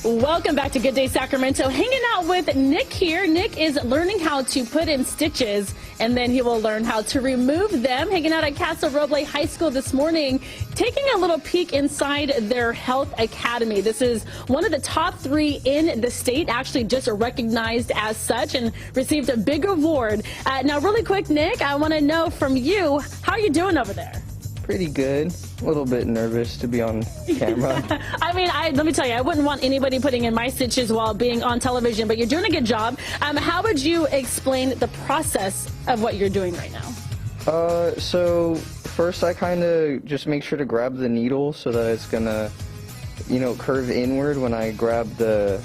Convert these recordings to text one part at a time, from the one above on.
Welcome back to Good Day Sacramento. Hanging out with Nick here. Nick is learning how to put in stitches, and then he will learn how to remove them. Hanging out at Casa Roble High School this morning, taking a little peek inside their health academy. This is one of the top 3 in the state, actually just recognized as such and received a big award. Now, really quick, Nick, I want to know from you, how are you doing over there? Pretty good. A little bit nervous to be on camera. I mean, let me tell you, I wouldn't want anybody putting in my stitches while being on television, but you're doing a good job. How would you explain the process of what you're doing right now? So first I kind of just make sure to grab the needle so that it's gonna, curve inward when I grab the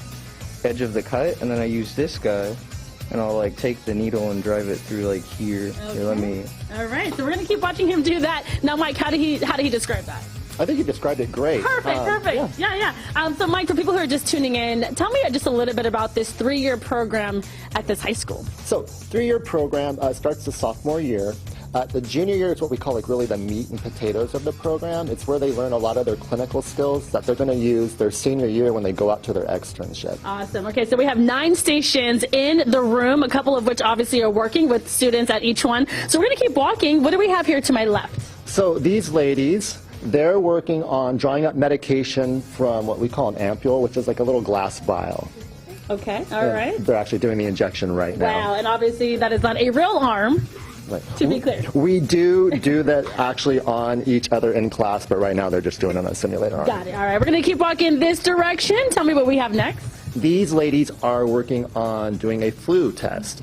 edge of the cut, and then I use this guy. And I'll take the needle and drive it through here. Okay. Here, let me. All right, so we're gonna keep watching him do that. Now, Mike, how did he describe that? I think he described it great. Perfect. Yeah. So, Mike, for people who are just tuning in, tell me just a little bit about this 3-year program at this high school. So, 3-year program starts the sophomore year. The junior year is what we call really the meat and potatoes of the program. It's where they learn a lot of their clinical skills that they're going to use their senior year when they go out to their externship. Awesome. Okay, so we have 9 stations in the room, a couple of which obviously are working with students at each one. So we're going to keep walking. What do we have here to my left? So these ladies, they're working on drawing up medication from what we call an ampule, which is like a little glass vial. Okay, all right. They're actually doing the injection right now. Wow, and obviously that is not a real arm. Right. To be clear. We do that actually on each other in class, but right now they're just doing it on a simulator arm. Got it. All right, we're going to keep walking this direction. Tell me what we have next. These ladies are working on doing a flu test.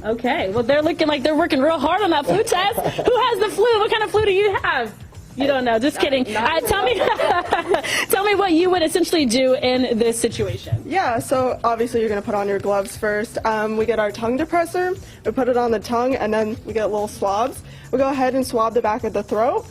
Okay, well, they're looking like they're working real hard on that flu test. Who has the flu? What kind of flu do you have? You don't know. Just kidding. Tell me what you would essentially do in this situation. Yeah, so obviously you're going to put on your gloves first. We get our tongue depressor. We put it on the tongue, and then we get little swabs. We go ahead and swab the back of the throat.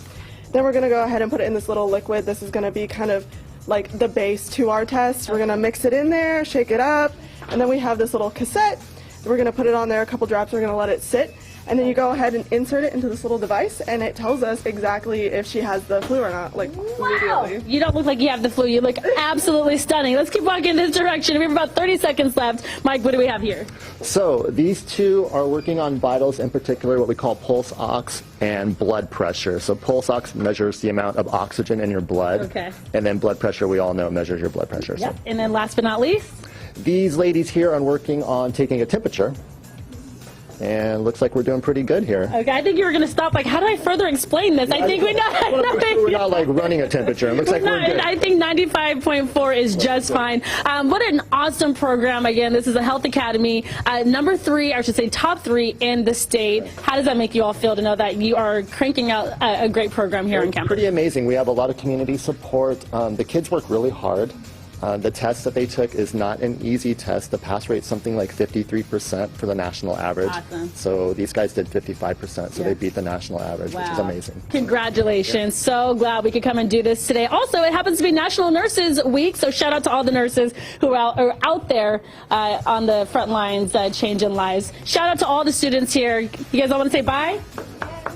Then we're going to go ahead and put it in this little liquid. This is going to be kind of like the base to our test. We're going to mix it in there, shake it up, and then we have this little cassette. We're going to put it on there, a couple drops. We're going to let it sit. And then you go ahead and insert it into this little device, and it tells us exactly if she has the flu or not, immediately. You don't look like you have the flu. You look absolutely stunning. Let's keep walking in this direction. We have about 30 seconds left. Mike, what do we have here? So these two are working on vitals, in particular what we call pulse ox and blood pressure. So pulse ox measures the amount of oxygen in your blood. Okay. And then blood pressure, we all know, measures your blood pressure. Yep. So. And then last but not least? These ladies here are working on taking a temperature. And looks like we're doing pretty good here. Okay, I think you were going to stop. How do I further explain this? I think we're not. We're not running a temperature. It looks like we're good. I think 95.4 is just fine. What an awesome program. Again, this is a health academy. Number 3, I should say top 3 in the state. How does that make you all feel to know that you are cranking out a great program here on campus? Pretty amazing. We have a lot of community support. The kids work really hard. The test that they took is not an easy test. The pass rate is something like 53% for the national average. Awesome. So these guys did 55%, so they beat the national average, which is amazing. Congratulations. So glad we could come and do this today. Also, it happens to be National Nurses Week, so shout out to all the nurses who are out there on the front lines changing lives. Shout out to all the students here. You guys all want to say bye?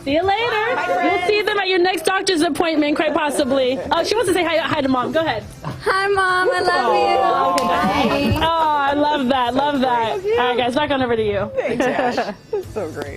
See you later. You'll see them at your next doctor's appointment, quite possibly. Oh, she wants to say hi to Mom. Go ahead. Hi, Mom. I love you. Oh, I love that. Love that. All right, guys, back on over to you. Thanks, Ash. That's so great.